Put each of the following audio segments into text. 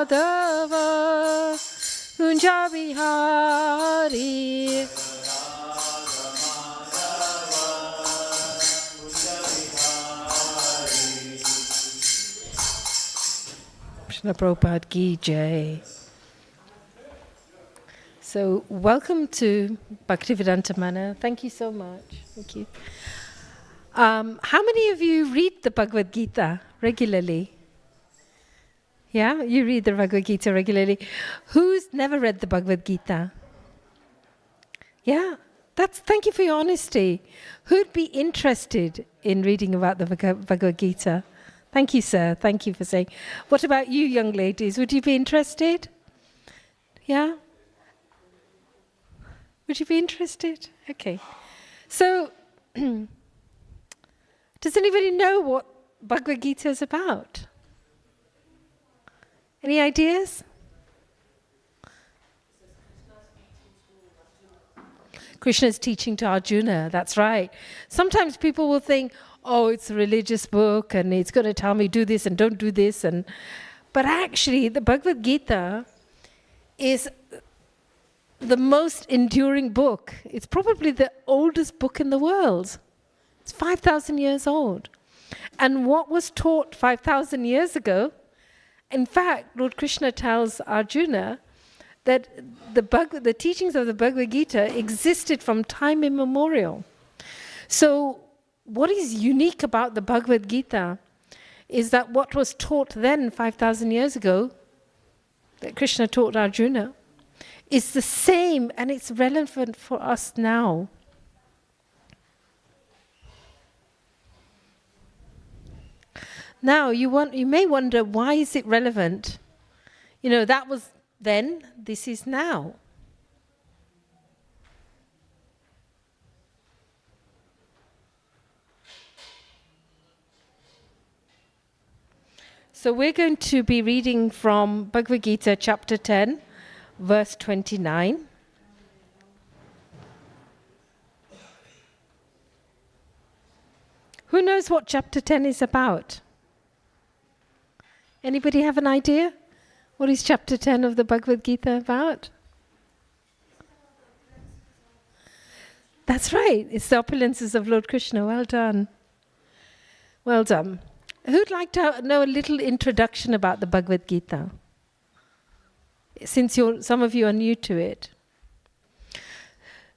Madhava Kunja Bihari. Krishna Prabhupada Ki Jai. So, welcome to Bhaktivedanta Manor. Thank you so much. Thank you. How many of you read the Bhagavad Gita regularly? Yeah, you read the Bhagavad Gita regularly. Who's never read the Bhagavad Gita? Yeah, thank you for your honesty. Who'd be interested in reading about the Bhagavad Gita? Thank you, sir. Thank you for saying. What about you, young ladies? Would you be interested? Yeah? Would you be interested? Okay. So, does anybody know what Bhagavad Gita is about? Any ideas? Krishna's teaching to Arjuna, that's right. Sometimes people will think, oh, it's a religious book and it's going to tell me do this and don't do this. But actually, the Bhagavad Gita is the most enduring book. It's probably the oldest book in the world. It's 5,000 years old. And what was taught 5,000 years ago, in fact, Lord Krishna tells Arjuna that the teachings of the Bhagavad Gita existed from time immemorial. So what is unique about the Bhagavad Gita is that what was taught then 5,000 years ago, that Krishna taught Arjuna, is the same and it's relevant for us now. Now, you may wonder, why is it relevant? You know, that was then, this is now. So we're going to be reading from Bhagavad Gita chapter 10, verse 29. Who knows what chapter 10 is about? Anybody have an idea? What is chapter 10 of the Bhagavad Gita about? That's right. It's the opulences of Lord Krishna. Well done. Well done. Who'd like to know a little introduction about the Bhagavad Gita? Since some of you are new to it.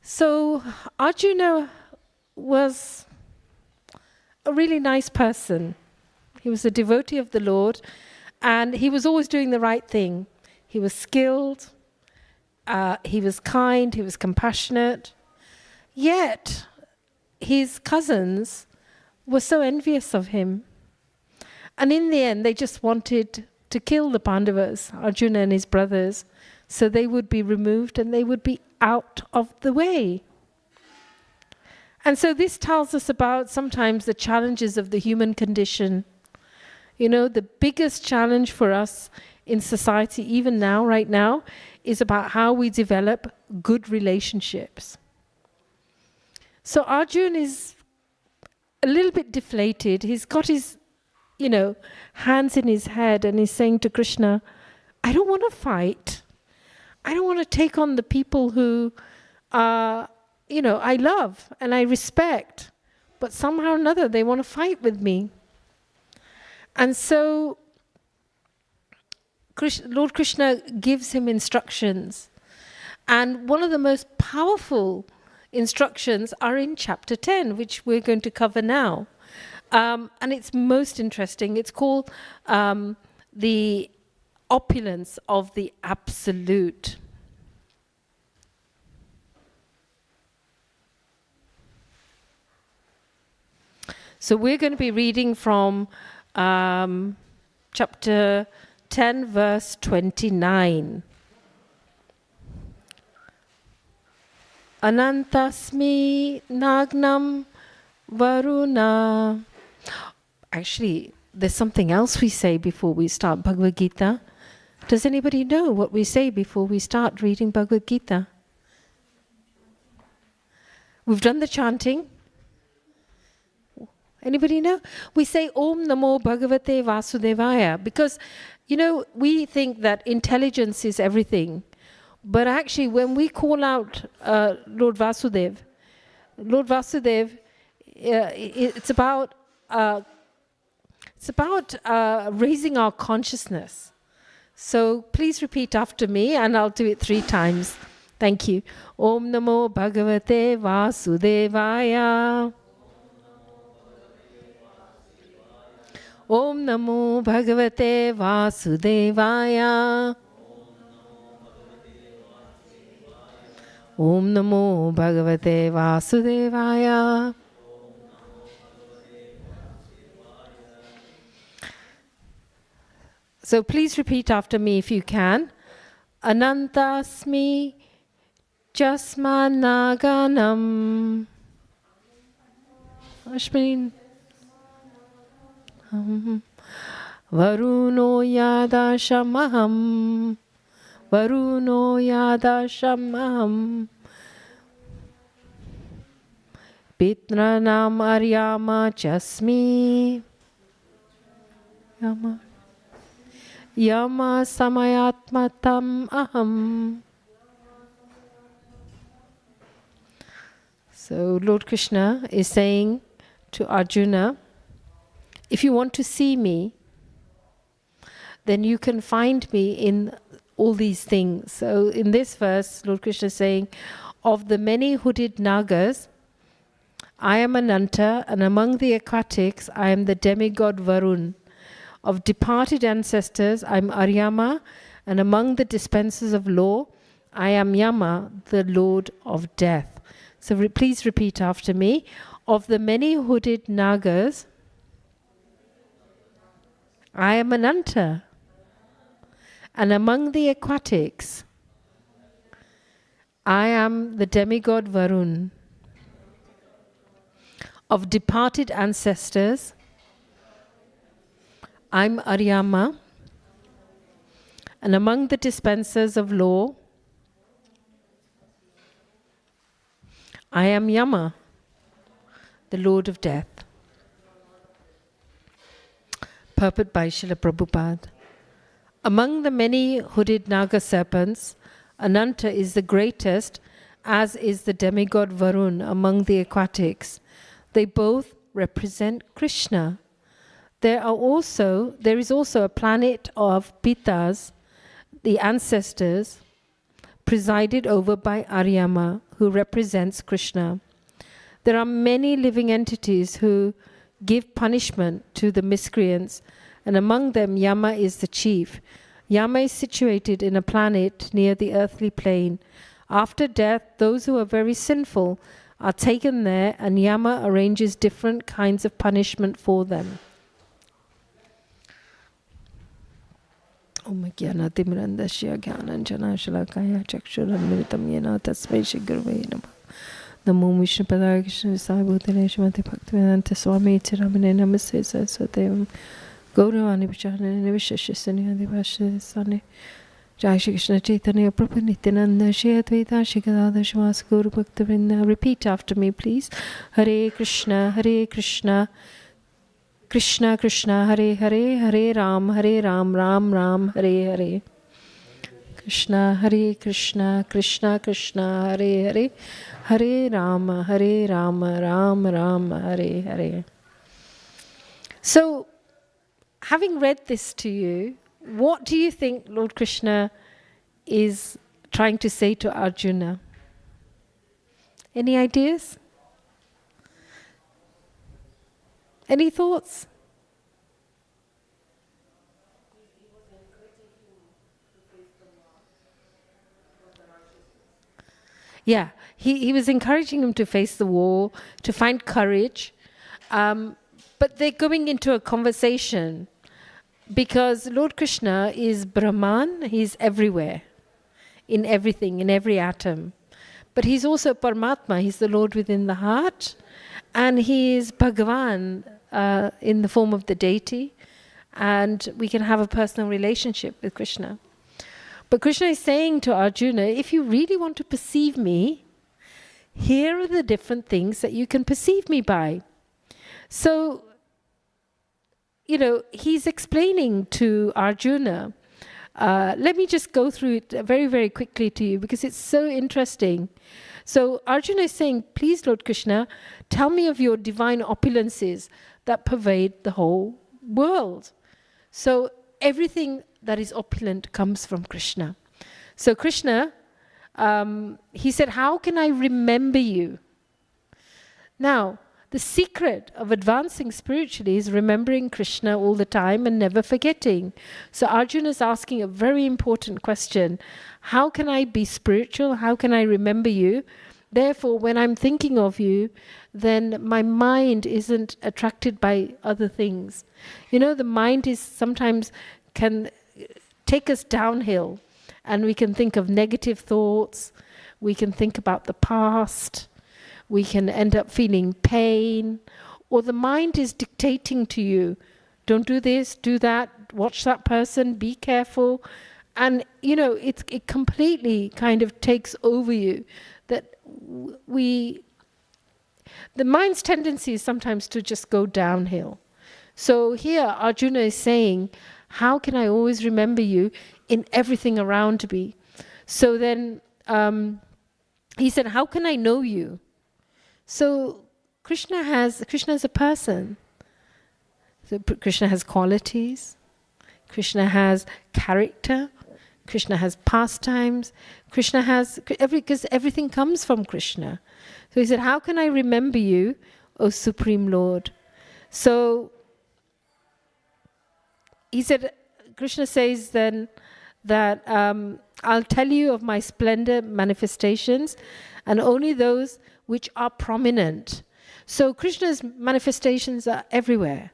So Arjuna was a really nice person. He was a devotee of the Lord. And he was always doing the right thing. He was skilled, he was kind, he was compassionate. Yet, his cousins were so envious of him. And in the end, they just wanted to kill the Pandavas, Arjuna and his brothers, so they would be removed and they would be out of the way. And so this tells us about sometimes the challenges of the human condition. You know, the biggest challenge for us in society, even now, right now, is about how we develop good relationships. So Arjuna is a little bit deflated. He's got his, hands in his head and he's saying to Krishna, I don't want to fight. I don't want to take on the people who, I love and I respect. But somehow or another, they want to fight with me. And so Lord Krishna gives him instructions. And one of the most powerful instructions are in chapter 10, which we're going to cover now. And it's most interesting. It's called the opulence of the absolute. So we're going to be reading from chapter 10, verse 29. Anantasmi nagnam varuna. Actually, there's something else we say before we start Bhagavad Gita. Does anybody know what we say before we start reading Bhagavad Gita? We've done the chanting. Anybody know? We say Om Namo Bhagavate Vasudevaya because, we think that intelligence is everything. But actually, when we call out Lord Vasudev, it's about raising our consciousness. So please repeat after me, and I'll do it 3 times. Thank you. Om Namo Bhagavate Vasudevaya. Om Namo Bhagavate Vasudevaya. Om Namo Bhagavate Vasudevaya. So please repeat after me if you can. Anantasmi Jasmanaganam. Ashmin. Varuno Yadashamaham. Varuno Yadashamaham. Pitranam Aryama Chasmi. Yama Samayatmatam Aham. So Lord Krishna is saying to Arjuna, if you want to see me, then you can find me in all these things. So in this verse, Lord Krishna is saying, of the many hooded Nagas, I am Ananta, and among the aquatics, I am the demigod Varun. Of departed ancestors, I am Aryama, and among the dispensers of law, I am Yama, the Lord of Death. So please repeat after me. Of the many hooded Nagas, I am Ananta, and among the aquatics, I am the demigod Varun. Of departed ancestors, I'm Aryama, and among the dispensers of law, I am Yama, the Lord of Death. Purport by Srila Prabhupada. Among the many hooded Naga serpents, Ananta is the greatest, as is the demigod Varun among the aquatics. They both represent Krishna. There is also a planet of Pitas, the ancestors, presided over by Aryama, who represents Krishna. There are many living entities who give punishment to the miscreants, and among them Yama is the chief. Yama is situated in a planet near the earthly plane. After death, those who are very sinful are taken there, and Yama arranges different kinds of punishment for them. Om Jnana Timirandasya Jnananjana Shalakaya Chakshuranmritam Yena Tasmai Shigurve Namah. Namo Vishnu Padaya Krishna Vishnu Shrimati Bhaktivedanta Swami Tiramane Namaste Saraswatevam Gauravani Pacharane Vishashasani Adivashasani Jai Shri Krishna Chaitanya Prabhu Nityananda Shri Advaita Shri Gadadhar Srimad Guru Bhaktivinoda. Repeat after me, please. Hare Krishna, Krishna Krishna, Hare Hare, Hare Ram, Ram Ram, Hare Hare. Krishna, Krishna, Krishna Krishna, Hare Hare, Hare Ram, Ram Ram, Hare Hare. So, having read this to you, what do you think Lord Krishna is trying to say to Arjuna? Any ideas? Any thoughts? Yeah, he was encouraging him to face the war, to find courage. But they're going into a conversation because Lord Krishna is Brahman, he's everywhere, in everything, in every atom. But he's also Paramatma, he's the Lord within the heart, and he is Bhagavan in the form of the deity, and we can have a personal relationship with Krishna. But Krishna is saying to Arjuna, if you really want to perceive me, here are the different things that you can perceive me by. So, he's explaining to Arjuna. Let me just go through it very, very quickly to you because it's so interesting. So Arjuna is saying, please, Lord Krishna, tell me of your divine opulences that pervade the whole world. So everything that is opulent comes from Krishna. So Krishna, he said, how can I remember you? Now, the secret of advancing spiritually is remembering Krishna all the time and never forgetting. So Arjuna is asking a very important question. How can I be spiritual? How can I remember you? Therefore, when I'm thinking of you, then my mind isn't attracted by other things. The mind is sometimes can take us downhill, and we can think of negative thoughts. We can think about the past. We can end up feeling pain, or the mind is dictating to you, don't do this, do that, watch that person, be careful. And, it completely kind of takes over you. That the mind's tendency is sometimes to just go downhill. So here Arjuna is saying, how can I always remember you in everything around me? So then he said, how can I know you? So Krishna is a person. So Krishna has qualities. Krishna has character. Krishna has pastimes. Krishna has because everything comes from Krishna. So he said, how can I remember you, O Supreme Lord? So he said, Krishna says then that I'll tell you of my splendor manifestations, and only those which are prominent. So Krishna's manifestations are everywhere.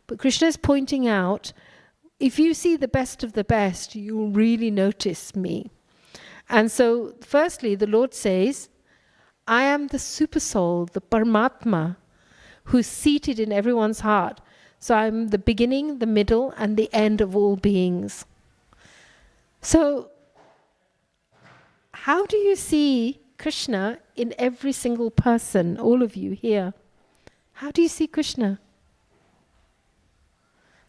But Krishna is pointing out, if you see the best of the best, you'll really notice me. And so, firstly, the Lord says, I am the super soul, the Paramatma, who's seated in everyone's heart. So I'm the beginning, the middle, and the end of all beings. So, how do you see Krishna in every single person, all of you here? How do you see Krishna?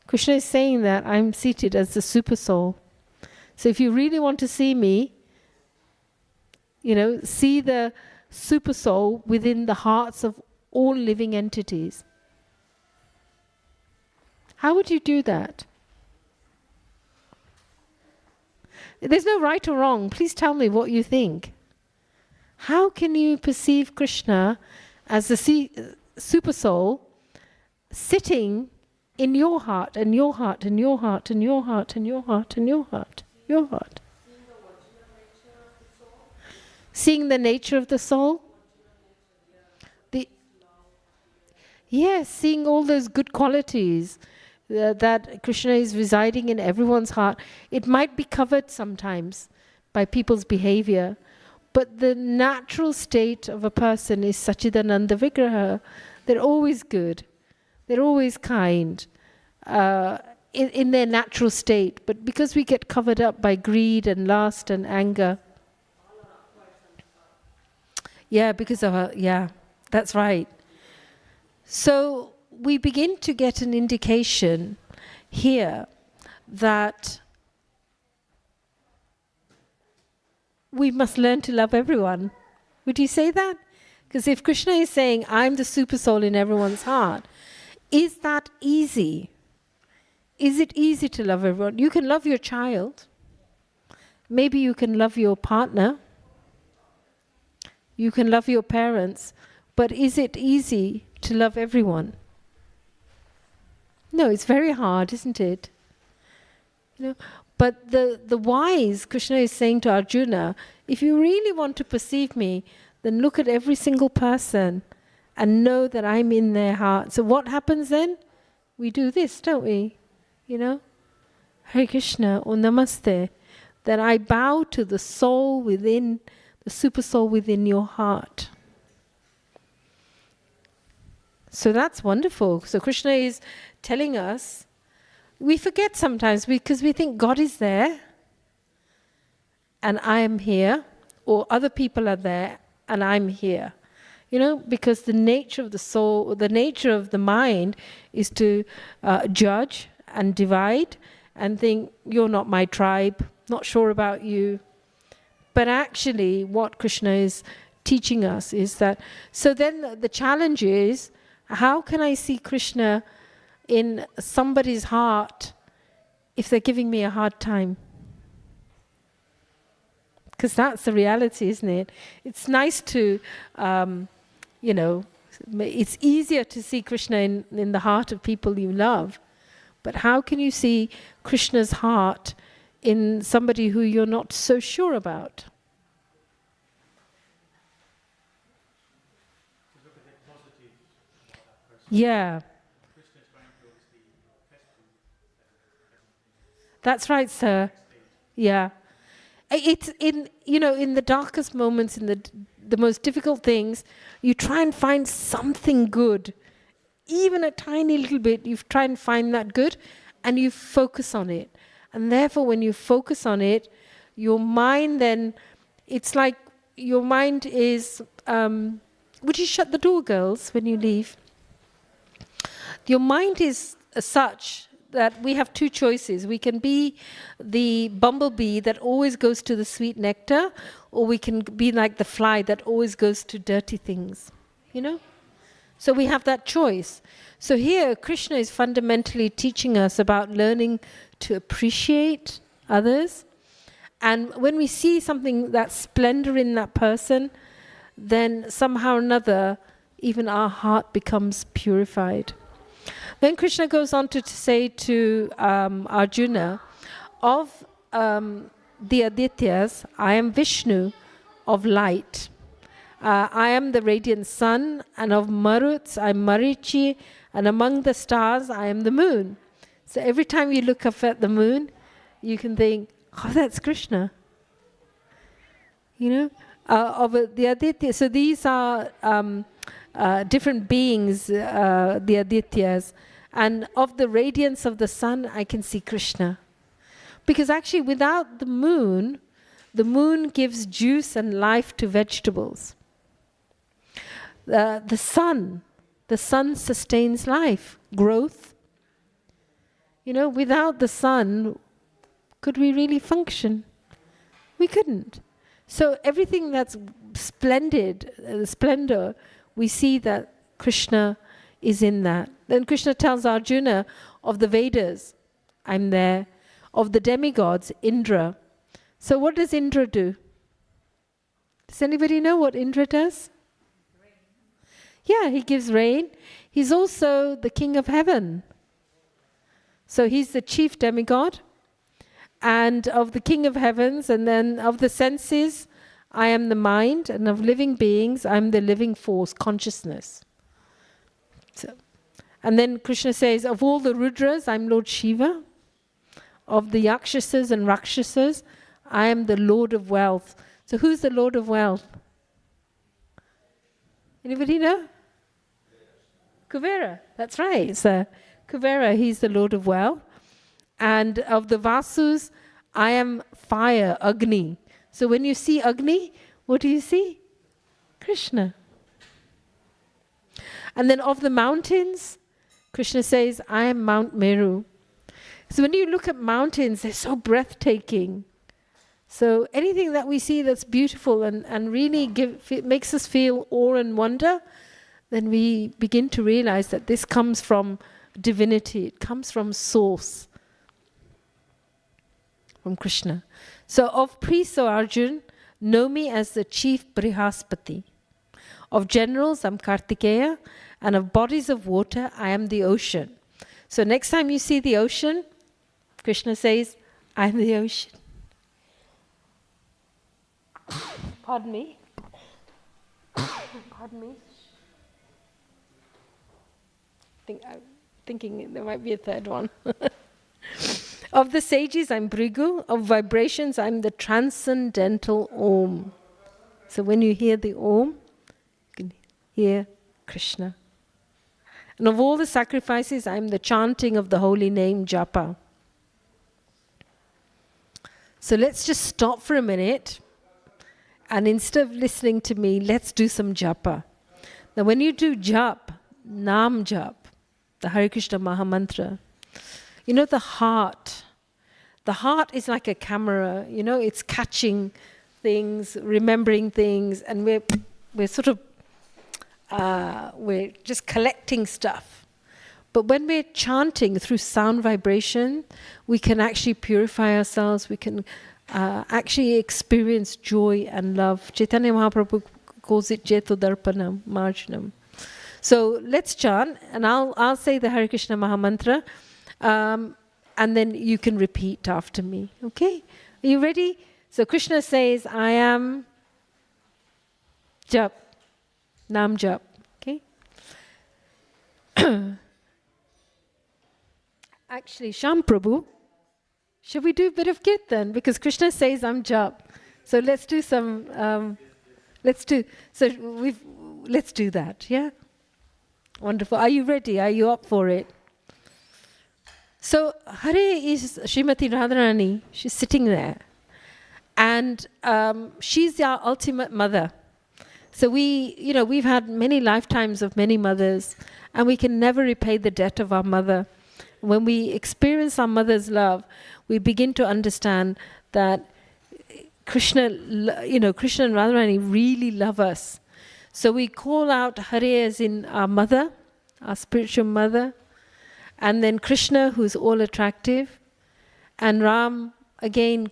Krishna is saying that I'm seated as the super soul. So if you really want to see me, see the super soul within the hearts of all living entities. How would you do that? There's no right or wrong. Please tell me what you think. How can you perceive Krishna as the super soul sitting in your heart and your heart and your heart and your heart and your heart and your heart, your heart? Seeing the nature of the soul? Yes, seeing all those good qualities that Krishna is residing in everyone's heart. It might be covered sometimes by people's behavior, but the natural state of a person is Sachidananda Vigraha. They're always good. They're always kind in their natural state. But because we get covered up by greed and lust and anger. Yeah, that's right. So we begin to get an indication here that we must learn to love everyone. Would you say that? Because if Krishna is saying, I'm the super soul in everyone's heart, is that easy? Is it easy to love everyone? You can love your child. Maybe you can love your partner. You can love your parents. But is it easy to love everyone? No, it's very hard, isn't it? But the wise, Krishna is saying to Arjuna, if you really want to perceive me, then look at every single person and know that I'm in their heart. So what happens then? We do this, don't we? Hare Krishna or Namaste. Then I bow to the soul within, the super soul within your heart. So that's wonderful. So Krishna is telling us, we forget sometimes because we think God is there and I am here, or other people are there and I'm here. because the nature of the soul, the nature of the mind is to judge and divide and think, you're not my tribe, not sure about you. But actually what Krishna is teaching us is that, so then the challenge is, how can I see Krishna in somebody's heart if they're giving me a hard time? Because that's the reality, isn't it? It's nice to, it's easier to see Krishna in the heart of people you love. But how can you see Krishna's heart in somebody who you're not so sure about? Yeah. That's right, sir. Yeah. It's in the darkest moments, in the most difficult things, you try and find something good. Even a tiny little bit, you try and find that good and you focus on it. And therefore, when you focus on it, your mind then, it's like your mind is, would you shut the door, girls, when you leave? Your mind is such that we have two choices. We can be the bumblebee that always goes to the sweet nectar, or we can be like the fly that always goes to dirty things, So we have that choice. So here, Krishna is fundamentally teaching us about learning to appreciate others. And when we see something, that splendor in that person, then somehow or another, even our heart becomes purified. Then Krishna goes on to say to Arjuna, of the Adityas, I am Vishnu of light. I am the radiant sun, and of Maruts, I am Marichi, and among the stars, I am the moon. So every time you look up at the moon, you can think, oh, that's Krishna. Of the Adityas. So these are different beings, the Adityas. And of the radiance of the sun, I can see Krishna. Because actually, without the moon gives juice and life to vegetables. The sun sustains life, growth. Without the sun, could we really function? We couldn't. So everything that's splendid, splendor, we see that Krishna is in that. Then Krishna tells Arjuna of the Vedas, I'm there. Of the demigods, Indra. So what does Indra do? Does anybody know what Indra does? Rain. Yeah, he gives rain. He's also the king of heaven. So he's the chief demigod. And of the king of heavens, and then of the senses, I am the mind, and of living beings, I'm the living force, consciousness. And then Krishna says, of all the Rudras, I'm Lord Shiva. Of the Yakshasas and Rakshasas, I am the Lord of wealth. So who's the Lord of wealth? Anybody know? Kuvera, that's right. So Kuvera, he's the Lord of wealth. And of the Vasus, I am fire, Agni. So when you see Agni, what do you see? Krishna. And then of the mountains, Krishna says, I am Mount Meru. So when you look at mountains, they're so breathtaking. So anything that we see that's beautiful and really makes us feel awe and wonder, then we begin to realize that this comes from divinity. It comes from source, from Krishna. So of priests, O Arjun, know me as the chief Brihaspati. Of generals, I'm Kartikeya. And of bodies of water, I am the ocean. So next time you see the ocean, Krishna says, I am the ocean. Pardon me. Pardon me. I'm thinking there might be a third one. Of the sages, I'm Bhrigu. Of vibrations, I'm the transcendental Om. So when you hear the Om, you can hear Krishna. And of all the sacrifices, I'm the chanting of the holy name, Japa. So let's just stop for a minute. And instead of listening to me, let's do some japa. Now when you do jap, Nam jap, the Hare Krishna Maha Mantra, you know the heart is like a camera, you know, it's catching things, remembering things, and we're sort of, we're just collecting stuff. But when we're chanting through sound vibration, we can actually purify ourselves, we can actually experience joy and love. Chaitanya Mahaprabhu calls it Jeto Darpanam, Marjanam. So let's chant, and I'll say the Hare Krishna Maha Mantra, and then you can repeat after me. Okay? Are you ready? So Krishna says, I am Jap, Nam Jap. Okay? Actually, Sham Prabhu, should we do a bit of Kirtan? Because Krishna says I'm Jap. So let's do some, let's do that, yeah? Wonderful. Are you ready? Are you up for it? So Hare is Srimati Radharani. She's sitting there. And she's our ultimate mother. So we've had many lifetimes of many mothers, and we can never repay the debt of our mother. When we experience our mother's love, we begin to understand that Krishna, Krishna and Radharani really love us. So we call out Hare as in our mother, our spiritual mother, and then Krishna, who's all attractive, and Ram, again,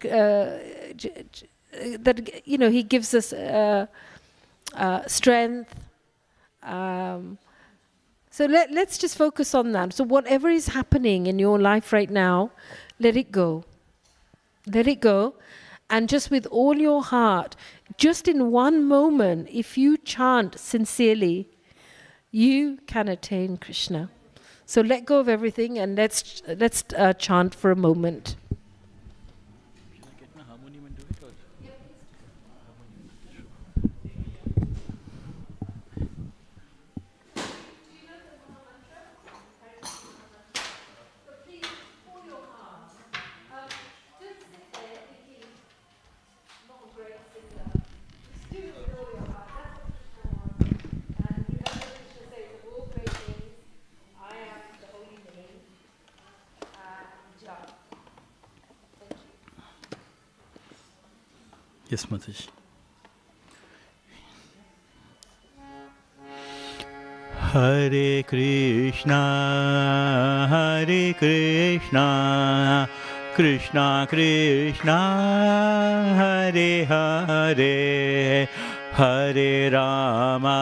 he gives us strength. So let's just focus on that. So whatever is happening in your life right now, let it go. Let it go. And just with all your heart, just in one moment, if you chant sincerely, you can attain Krishna. So let go of everything and let's chant for a moment. Yes, Mataji. Hare Krishna, Krishna Krishna, Hare Hare, Hare Rama,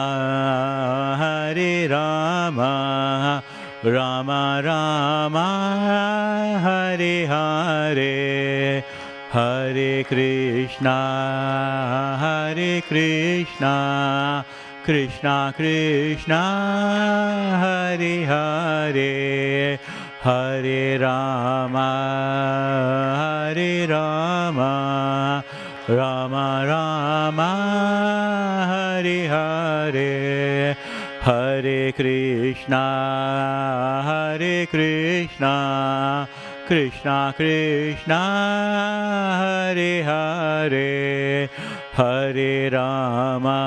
Rama Rama, Hare Hare. Hare Krishna, Krishna Krishna, Hare Hare, Hare Rama, Rama Rama, Hare Hare. Hare Krishna, Krishna Krishna, Hare Hare, Hare Rama,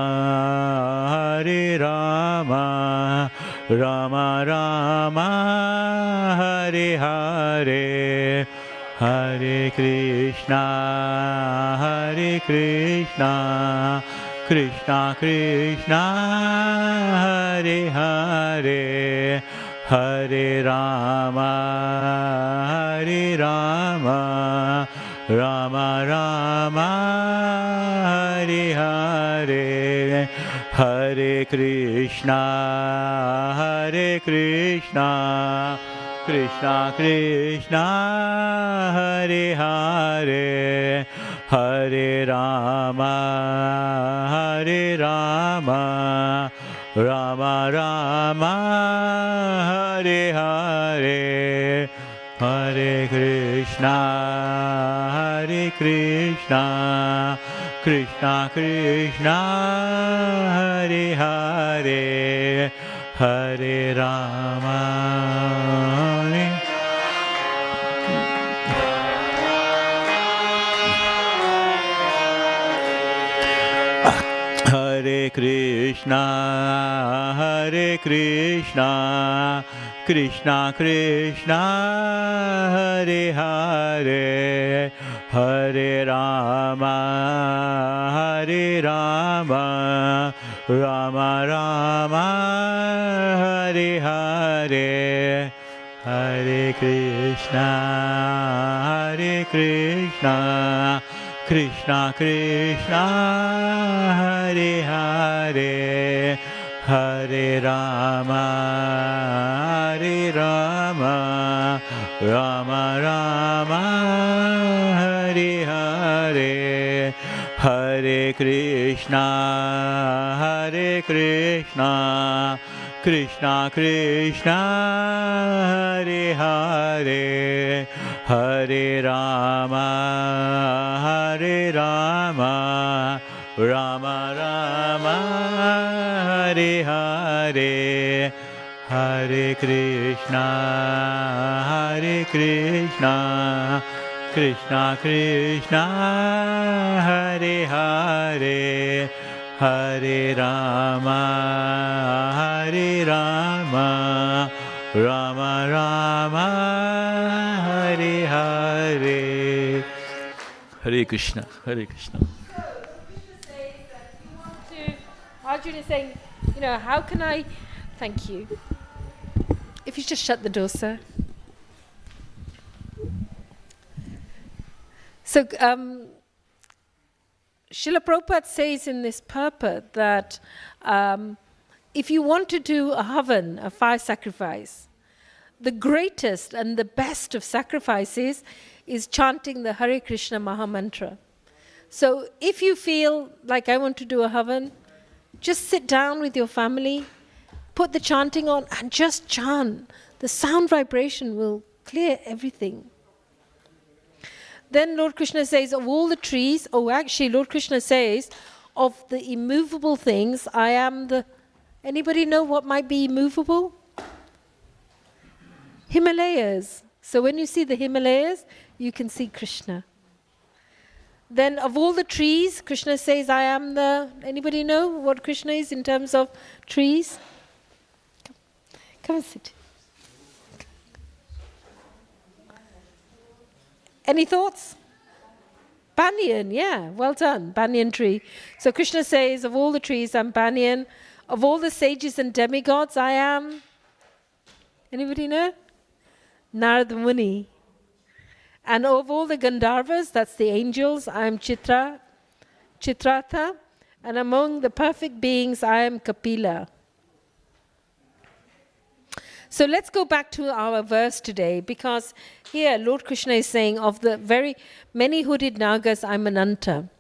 Rama Rama, Hare Hare. Hare Krishna, Krishna Krishna, Hare Hare, Hare Rama, Rama Rama, Hare Hare. Hare Krishna, Krishna Krishna, Hare Hare, Hare Rama, Rama Rama, Hare Hare. Hare Krishna, Krishna Krishna, Hare Hare, Hare Rama, Hare Hare Krishna, Krishna Krishna, Hare Hare, Hare Rama, Rama Rama, Hare Hare, Hare Krishna, Krishna Krishna, Hare Hare, Hare Rama, Rama Rama, Hare Hare, Hare Krishna, Krishna Krishna, Hare Hare, Hare Rama, Rama Rama, Hare Hare, Hare Krishna, Krishna Krishna, Hare Hare, Hare Rama, Rama Rama, Hare Hare. Hare Krishna, Hare Krishna. Arjuna is saying, how can I... Thank you. If you just shut the door, sir. So, Srila Prabhupada says in this purport that if you want to do a havan, a fire sacrifice, the greatest and the best of sacrifices is chanting the Hare Krishna Mahamantra. So if you feel like I want to do a havan, just sit down with your family, put the chanting on and just chant. The sound vibration will clear everything. Then Lord Krishna says, of all the trees, Lord Krishna says, of the immovable things, I am the... Anybody know what might be immovable? Himalayas. So when you see the Himalayas, you can see Krishna. Then of all the trees, Krishna says, I am the... Anybody know what Krishna is in terms of trees? Come and sit. Any thoughts? Banyan, yeah, well done, banyan tree. So Krishna says, of all the trees, I'm banyan. Of all the sages and demigods, I am... Anybody know? Narada Muni. And of all the Gandharvas, that's the angels, I am Chitrata. And among the perfect beings, I am Kapila. So let's go back to our verse today, because here Lord Krishna is saying, of the very many hooded Nagas, I'm Ananta.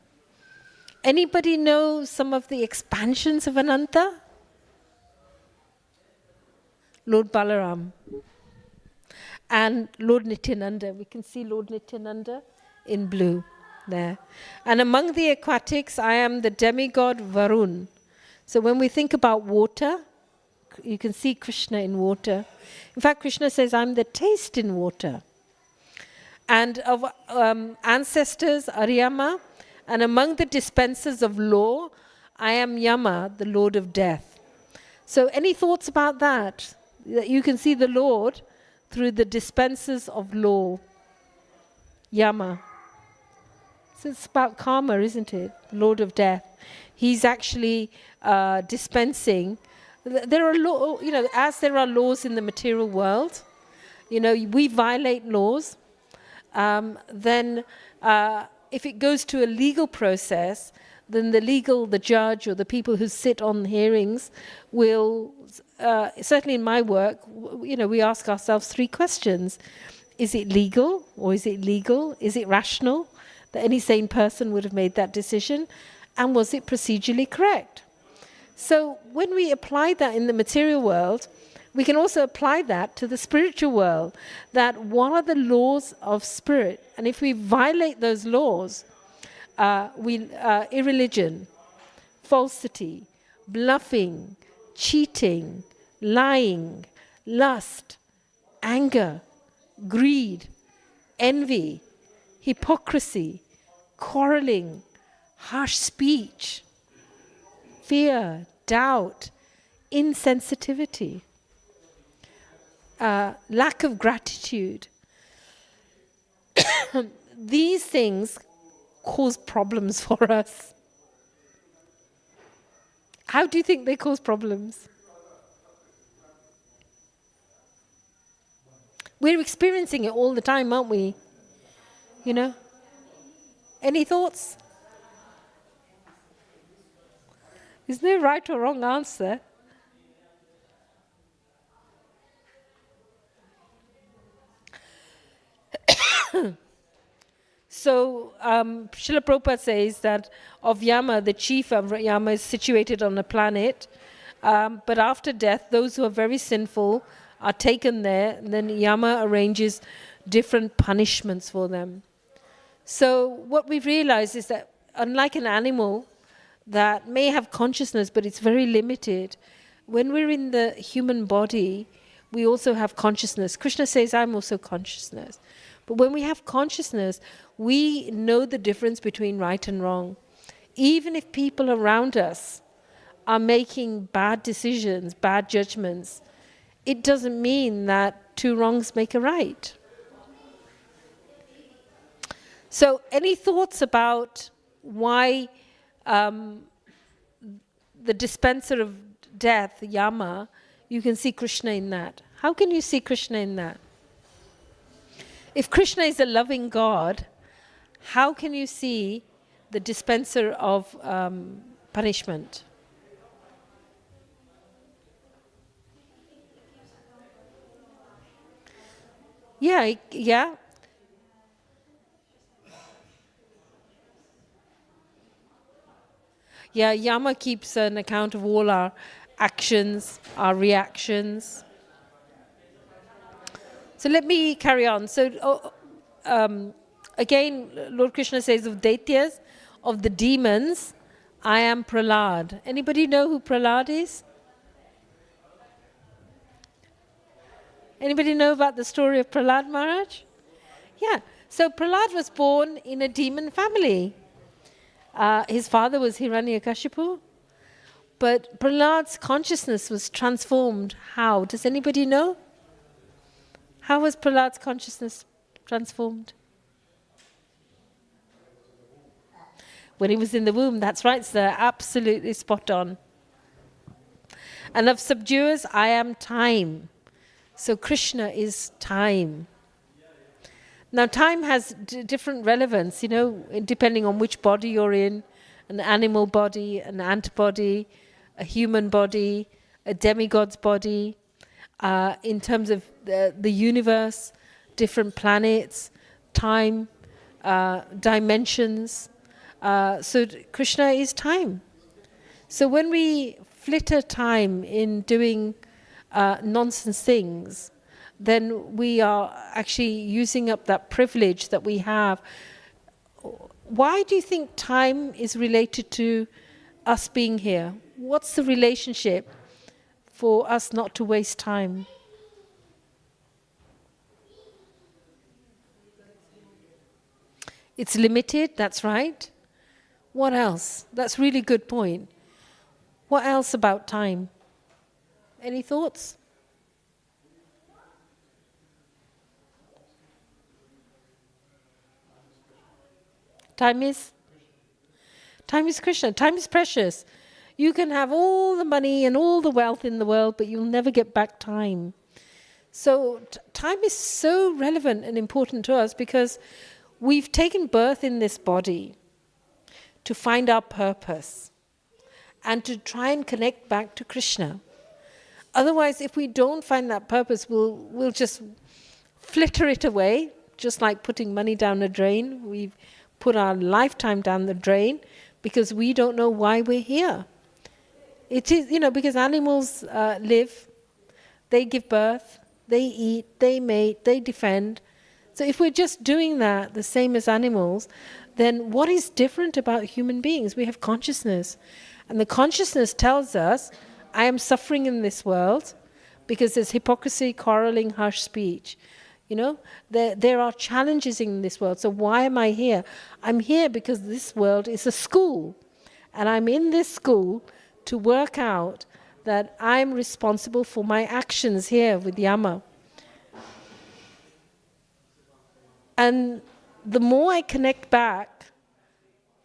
Anybody know some of the expansions of Ananta? Lord Balaram. And Lord Nityananda. We can see Lord Nityananda in blue there. And among the aquatics, I am the demigod Varun. So when we think about water, you can see Krishna in water. In fact, Krishna says, I'm the taste in water. And of ancestors, Aryama. And among the dispensers of law, I am Yama, the Lord of death. So any thoughts about that? That you can see the Lord through the dispensers of law. Yama. So it's about karma, isn't it? Lord of death. He's actually dispensing. There are as there are laws in the material world, we violate laws. Then if it goes to a legal process, then the judge or the people who sit on hearings will, certainly in my work, we ask ourselves 3 questions. Is it legal or is it legal? Is it rational that any sane person would have made that decision? And was it procedurally correct? So when we apply that in the material world, we can also apply that to the spiritual world. That what are the laws of spirit? And if we violate those laws, irreligion, falsity, bluffing, cheating, lying, lust, anger, greed, envy, hypocrisy, quarreling, harsh speech, fear, doubt, insensitivity, lack of gratitude. These things cause problems for us. How do you think they cause problems? We're experiencing it all the time, aren't we? You know? Any thoughts? There's no right or wrong answer. So, Srila Prabhupada says that of Yama, the chief of Yama is situated on a planet, but after death, those who are very sinful are taken there, and then Yama arranges different punishments for them. So what we've realized is that unlike an animal that may have consciousness, but it's very limited, when we're in the human body, we also have consciousness. Krishna says, I'm also consciousness. But when we have consciousness, we know the difference between right and wrong. Even if people around us are making bad decisions, bad judgments, it doesn't mean that two wrongs make a right. So, any thoughts about why the dispenser of death, Yama, you can see Krishna in that? How can you see Krishna in that? If Krishna is a loving God, how can you see the dispenser of punishment? Yeah. Yeah, Yama keeps an account of all our actions, our reactions. So let me carry on. So again, Lord Krishna says of Daityas, of the demons, I am Prahlad. Anybody know who Prahlad is? Anybody know about the story of Prahlad Maharaj? Yeah. So Prahlad was born in a demon family. His father was Hiranyakashipu. But Prahlad's consciousness was transformed. How? Does anybody know? How was Prahlad's consciousness transformed? When he was in the womb, that's right, sir. Absolutely spot on. And of subduers, I am time. So Krishna is time. Now time has different relevance, you know, depending on which body you're in. An animal body, an ant body, a human body, a demigod's body. In terms of the universe, different planets, time, dimensions. So Krishna is time. So when we flitter time in doing nonsense things, then we are actually using up that privilege that we have. Why do you think time is related to us being here? What's the relationship for us not to waste time? It's limited, that's right. What else? That's a really good point. What else about time? Any thoughts? Time is Krishna. Time is precious. You can have all the money and all the wealth in the world, but you'll never get back time. So time is so relevant and important to us because we've taken birth in this body to find our purpose and to try and connect back to Krishna. Otherwise, if we don't find that purpose, we'll just flitter it away, just like putting money down the drain. We've put our lifetime down the drain because we don't know why we're here. It is, because animals live, they give birth, they eat, they mate, they defend. So if we're just doing that the same as animals, then what is different about human beings? We have consciousness. And the consciousness tells us, I am suffering in this world because there's hypocrisy, quarreling, harsh speech. There are challenges in this world. So why am I here? I'm here because this world is a school. And I'm in this school to work out that I'm responsible for my actions here with Yama. And the more I connect back,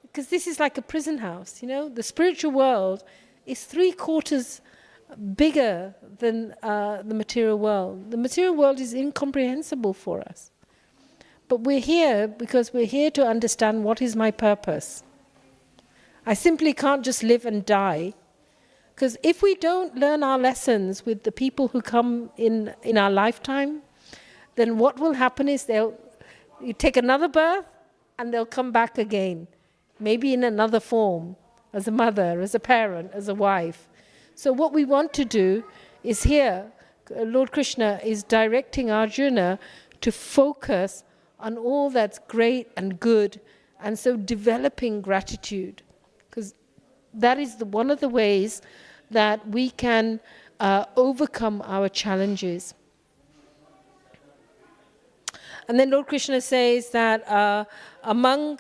because this is like a prison house, the spiritual world is 3/4 bigger than the material world. The material world is incomprehensible for us. But we're here because we're here to understand what is my purpose. I simply can't just live and die. Because if we don't learn our lessons with the people who come in our lifetime, then what will happen is you take another birth and they'll come back again. Maybe in another form, as a mother, as a parent, as a wife. So what we want to do is here, Lord Krishna is directing Arjuna to focus on all that's great and good, and so developing gratitude. Because that is one of the ways that we can overcome our challenges. And then Lord Krishna says that among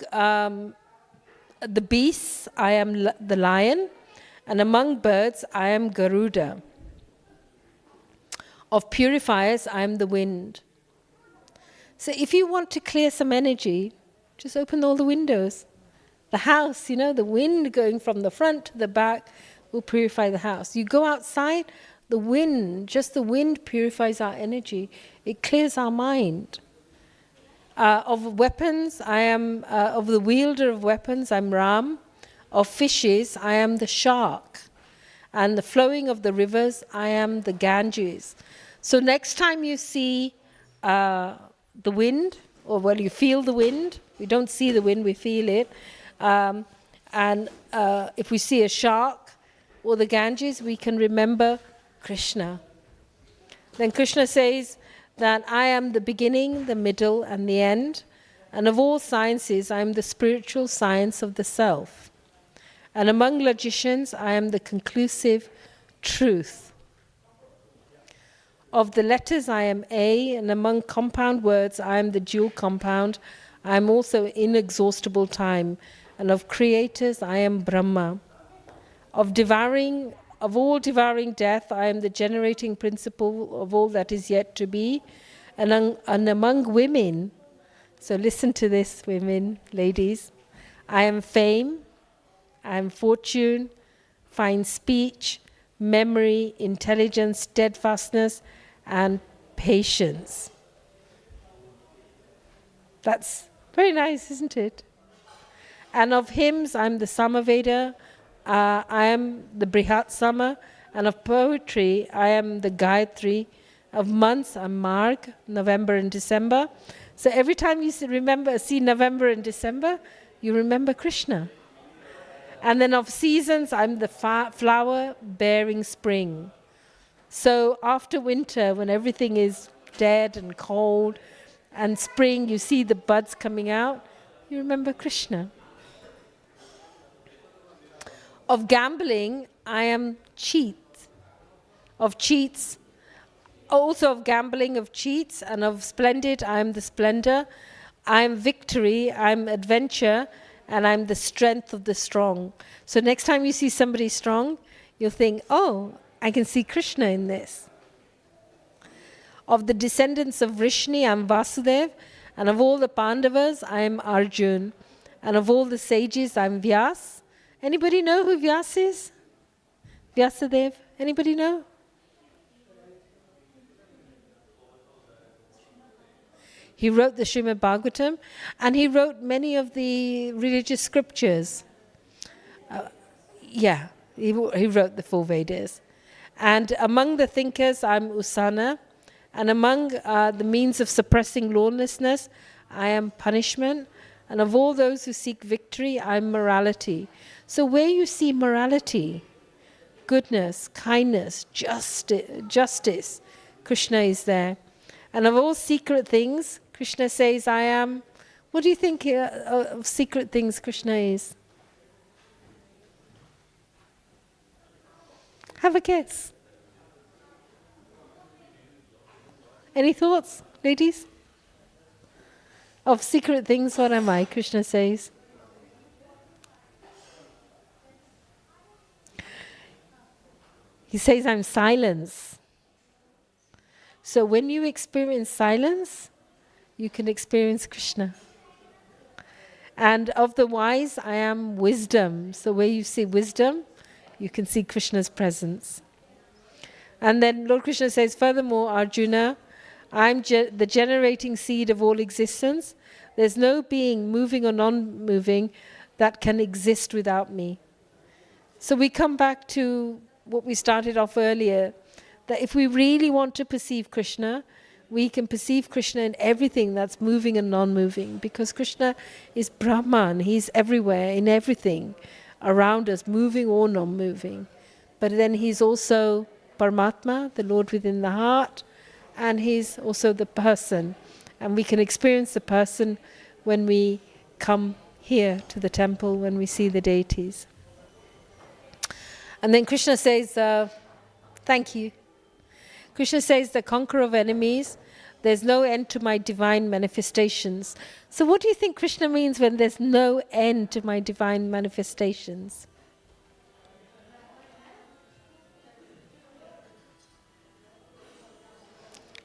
the beasts, I am the lion, and among birds, I am Garuda. Of purifiers, I am the wind. So if you want to clear some energy, just open all the windows. The house, the wind going from the front to the back will purify the house. You go outside, the wind purifies our energy. It clears our mind. Of weapons, I am, of the wielder of weapons, I'm Ram. Of fishes, I am the shark. And the flowing of the rivers, I am the Ganges. So next time you see the wind, or you feel the wind, we don't see the wind, we feel it. And if we see a shark or the Ganges, we can remember Krishna. Then Krishna says that I am the beginning, the middle, and the end. And of all sciences, I am the spiritual science of the self. And among logicians, I am the conclusive truth. Of the letters, I am A, and among compound words, I am the dual compound. I am also inexhaustible time. And of creators, I am Brahma. Of all devouring death, I am the generating principle of all that is yet to be. And among women, so listen to this, women, ladies, I am fame, I am fortune, fine speech, memory, intelligence, steadfastness, and patience. That's very nice, isn't it? And of hymns, I'm the Samaveda, I am the Brihat Sama, and of poetry, I am the Gayatri. Of months, I'm Marg, November and December. So every time you see November and December, you remember Krishna. And then of seasons, I'm the flower bearing spring. So after winter, when everything is dead and cold, and spring, you see the buds coming out, you remember Krishna. Of gambling, I am cheat. Of cheats, also of gambling, of cheats, and of splendid, I am the splendor. I am victory, I am adventure, and I'm the strength of the strong. So next time you see somebody strong, you'll think, oh, I can see Krishna in this. Of the descendants of Vrishni, I'm Vasudev, and of all the Pandavas, I'm Arjun, and of all the sages, I'm Vyas. Anybody know who Vyas is? Vyasadev? Anybody know? He wrote the Srimad Bhagavatam, and he wrote many of the religious scriptures. He wrote the full Vedas. And among the thinkers, I'm Usana. And among the means of suppressing lawlessness, I am punishment. And of all those who seek victory, I'm morality. So where you see morality, goodness, kindness, justice, Krishna is there. And of all secret things, Krishna says, I am. What do you think of secret things Krishna is? Have a guess. Any thoughts, ladies? Of secret things, what am I? Krishna says. He says, I'm silence. So when you experience silence, you can experience Krishna. And of the wise, I am wisdom. So where you see wisdom, you can see Krishna's presence. And then Lord Krishna says, furthermore, Arjuna, I'm the generating seed of all existence. There's no being, moving or non-moving, that can exist without me. So we come back to what we started off earlier, that if we really want to perceive Krishna, we can perceive Krishna in everything that's moving and non-moving, because Krishna is Brahman. He's everywhere, in everything around us, moving or non-moving. But then he's also Paramatma, the Lord within the heart, and he's also the person. And we can experience the person when we come here to the temple, when we see the deities. And then Krishna says, thank you. Krishna says, the conqueror of enemies, there's no end to my divine manifestations. So what do you think Krishna means when there's no end to my divine manifestations?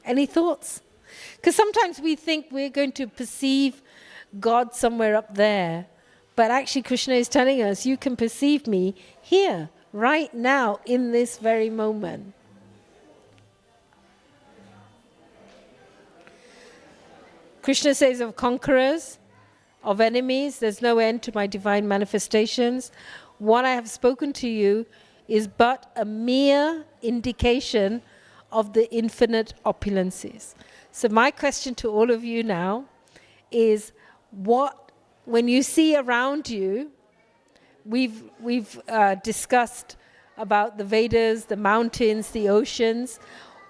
Any thoughts? Because sometimes we think we're going to perceive God somewhere up there. But actually Krishna is telling us, you can perceive me here, right now, in this very moment. Krishna says of conquerors, of enemies, there's no end to my divine manifestations. What I have spoken to you is but a mere indication of the infinite opulences. So my question to all of you now is, when you see around you, we've discussed about the Vedas, the mountains, the oceans.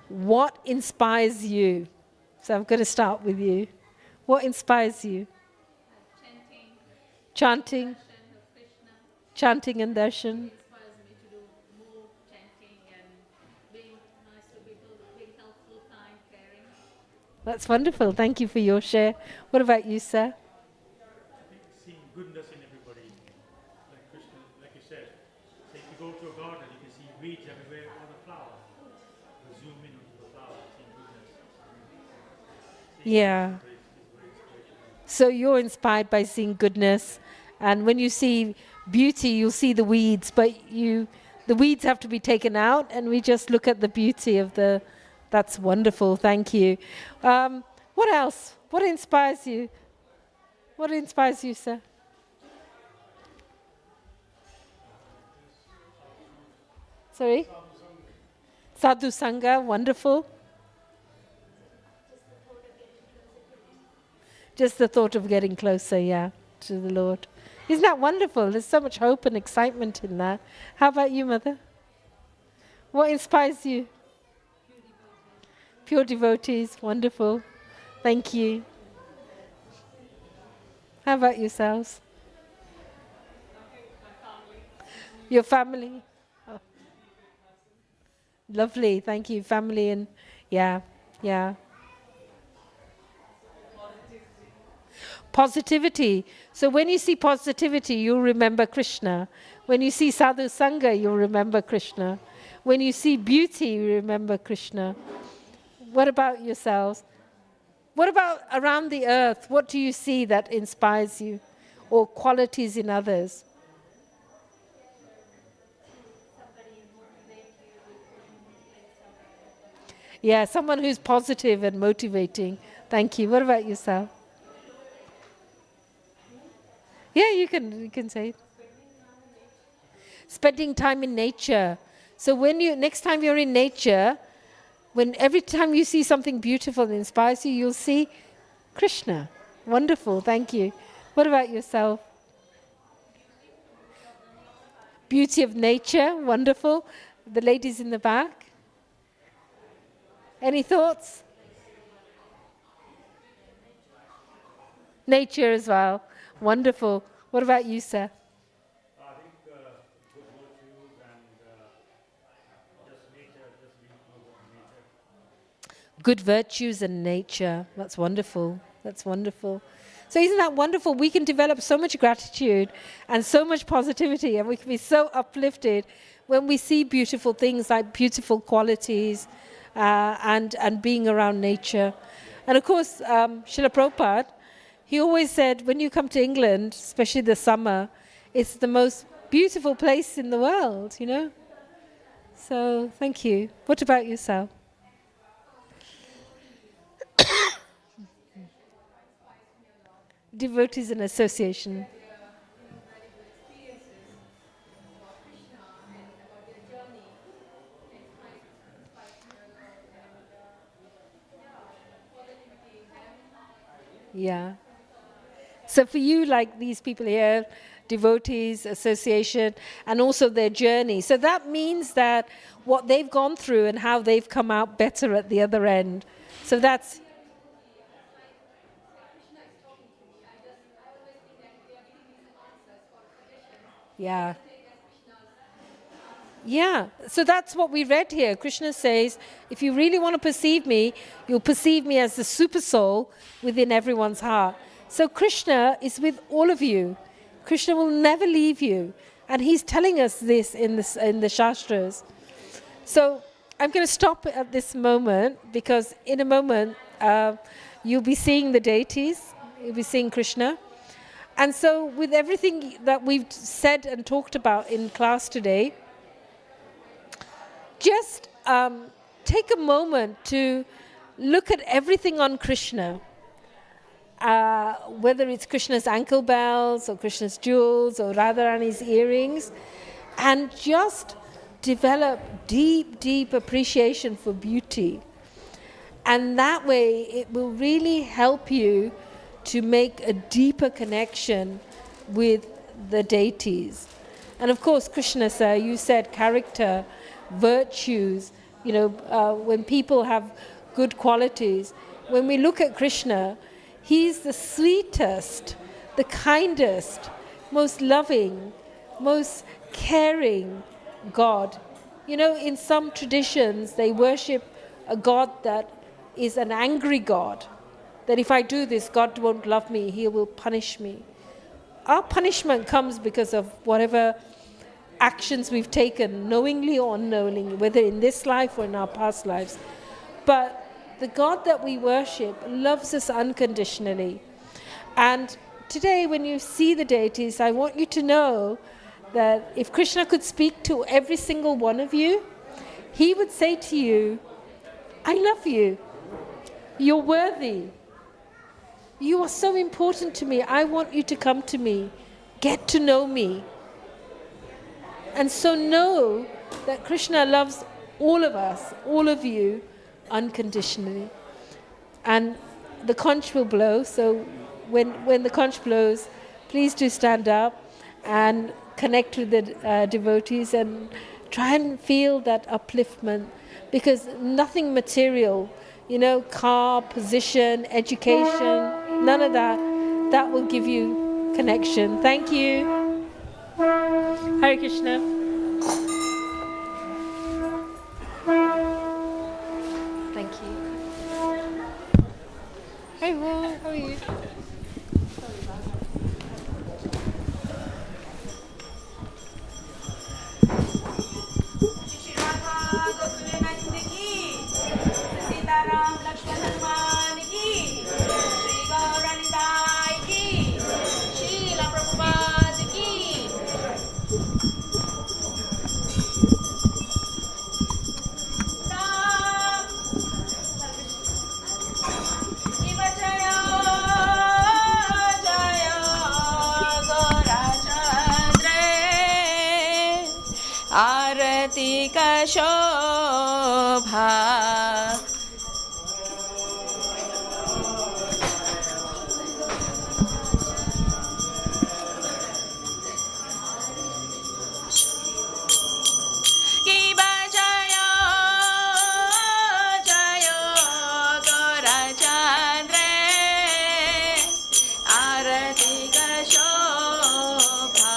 What inspires you? So I'm going to start with you. What inspires you? Chanting. Chanting and darshan. That's wonderful. Thank you for your share. What about you, sir? I think seeing goodness in everybody, like Krishna, like you said. So if you go to a garden, you can see weeds everywhere on the flower. You zoom in onto the flower, seeing goodness. Yeah. So you're inspired by seeing goodness, and when you see beauty, you'll see the weeds, but the weeds have to be taken out, and we just look at the beauty of the. That's wonderful. Thank you. What else? What inspires you? What inspires you, sir? Sorry? Sadhu Sangha, wonderful. Just the thought of getting closer, yeah, to the Lord. Isn't that wonderful? There's so much hope and excitement in that. How about you, Mother? What inspires you? Pure devotees, wonderful. Thank you. How about yourselves? Your family? Oh. Lovely, thank you. Family and, yeah. Positivity. So when you see positivity, you'll remember Krishna. When you see Sadhu Sangha, you'll remember Krishna. When you see beauty, you remember Krishna. What about yourselves? What about around the earth? What do you see that inspires you? Or qualities in others? Yeah, someone who's positive and motivating. Thank you. What about yourself? Yeah, you can say it. Spending time in nature. So next time you're in nature, every time you see something beautiful that inspires you, you'll see Krishna. Wonderful, thank you. What about yourself? Beauty of nature, wonderful. The ladies in the back. Any thoughts? Nature as well. Wonderful. What about you, sir? I think good virtues and just nature, just being close to nature. Good virtues and nature. That's wonderful. That's wonderful. So isn't that wonderful? We can develop so much gratitude and so much positivity, and we can be so uplifted when we see beautiful things like beautiful qualities and being around nature. And of course, Srila Prabhupada, he always said, when you come to England, especially the summer, it's the most beautiful place in the world, you know? So thank you. What about yourself? Devotees and association. Yeah. So for you, like these people here, devotees, association, and also their journey. So that means that what they've gone through and how they've come out better at the other end. So that's... Yeah. Yeah, so that's what we read here. Krishna says, if you really want to perceive me, you'll perceive me as the super soul within everyone's heart. So Krishna is with all of you. Krishna will never leave you. And he's telling us this in the Shastras. So I'm going to stop at this moment because in a moment you'll be seeing the deities, you'll be seeing Krishna. And so with everything that we've said and talked about in class today, just take a moment to look at everything on Krishna, whether it's Krishna's ankle bells or Krishna's jewels or Radharani's earrings, and just develop deep, deep appreciation for beauty. And that way it will really help you to make a deeper connection with the deities. And of course, Krishna, sir, you said character, virtues, you know, when people have good qualities. When we look at Krishna, he's the sweetest, the kindest, most loving, most caring God. You know, in some traditions, they worship a God that is an angry God, that if I do this, God won't love me, he will punish me. Our punishment comes because of whatever actions we've taken, knowingly or unknowingly, whether in this life or in our past lives. But the God that we worship loves us unconditionally. And today, when you see the deities, I want you to know that if Krishna could speak to every single one of you, he would say to you, I love you. You're worthy. You are so important to me. I want you to come to me. Get to know me. And so know that Krishna loves all of us, all of you, unconditionally. And the conch will blow, so when the conch blows, please do stand up and connect with the devotees and try and feel that upliftment, because nothing material, you know, car, position, education, none of that will give you connection. Thank you. Hare Krishna. Thank you. Hey, Ron, how are you? आरती का शोभा की बजायो जयो गोरा चंद्र आरती का शोभा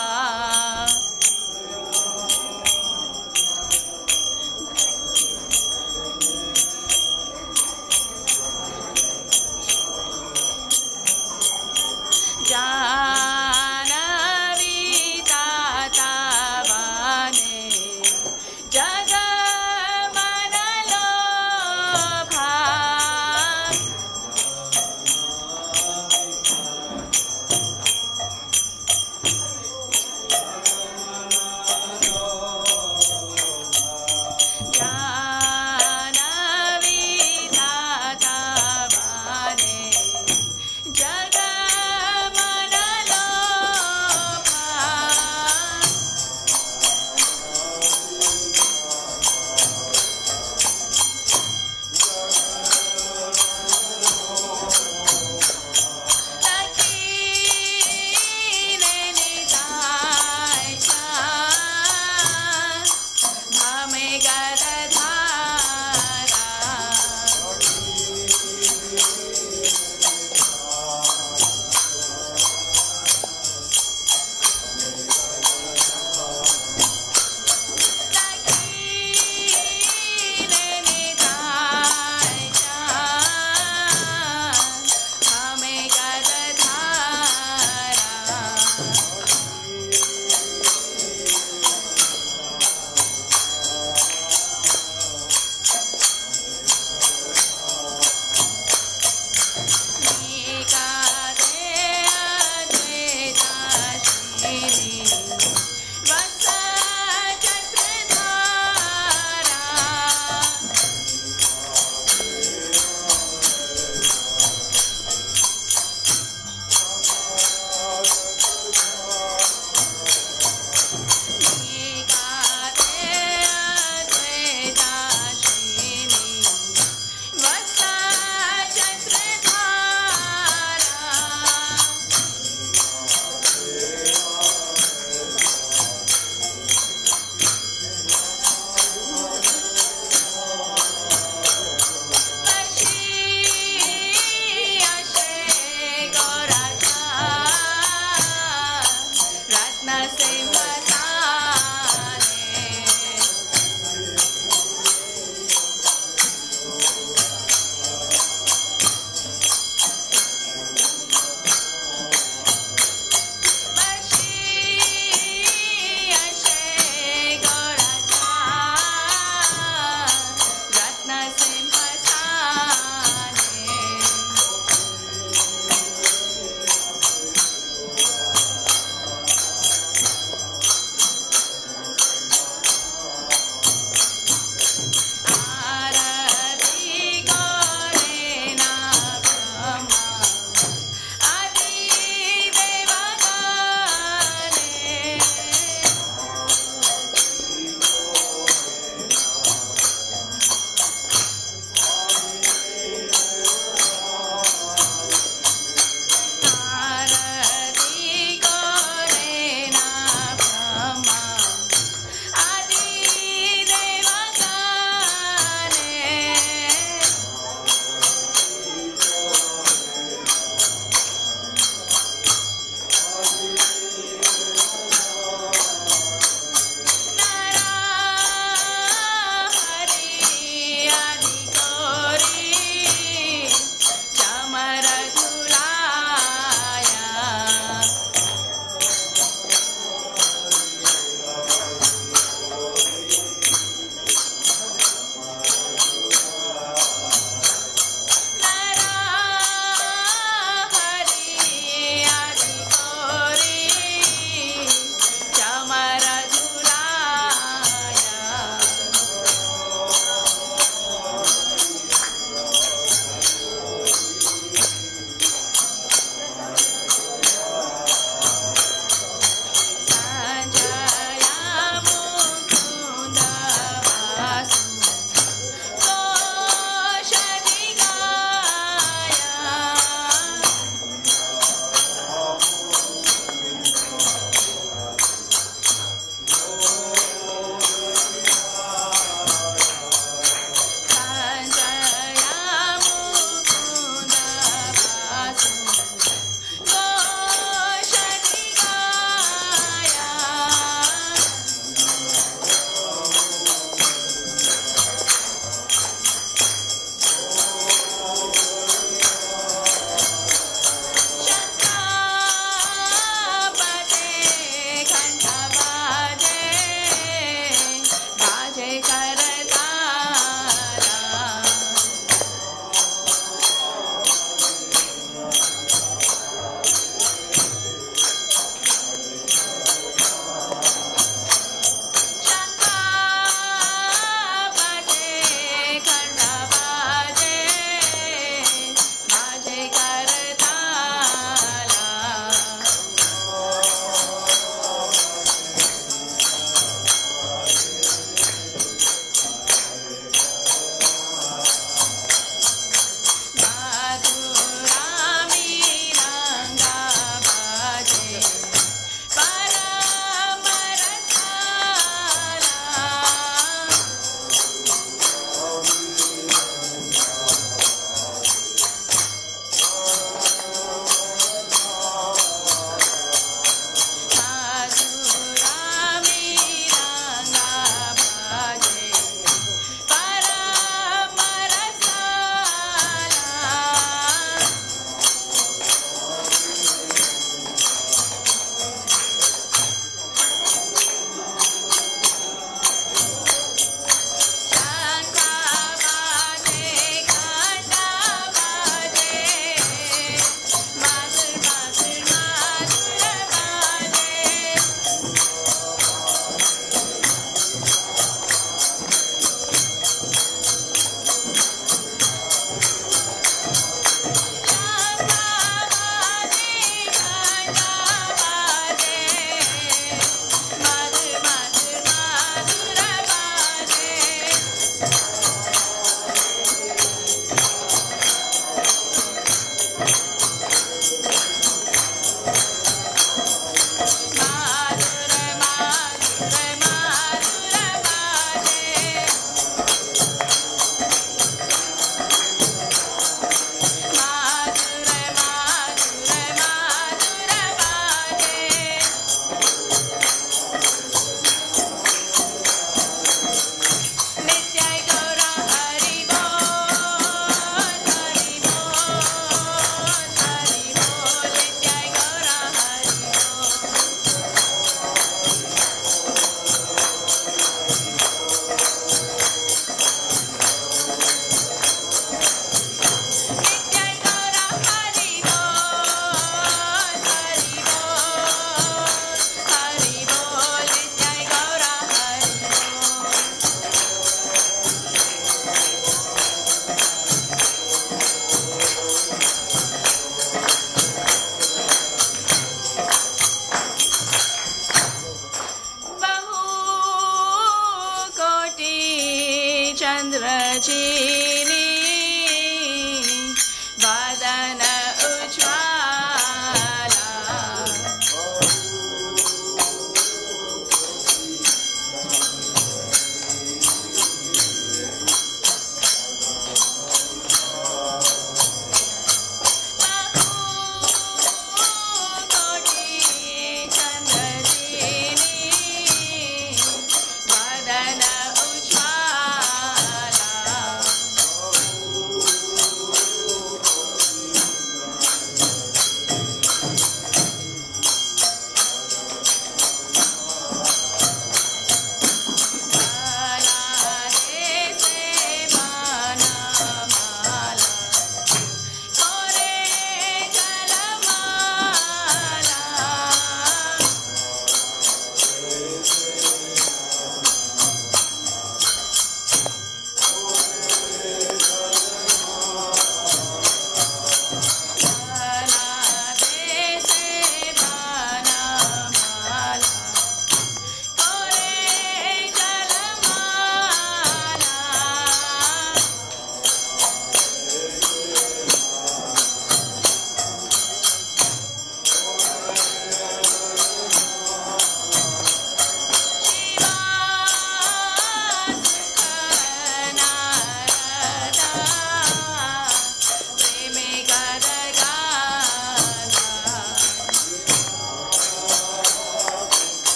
चन्द्र जी,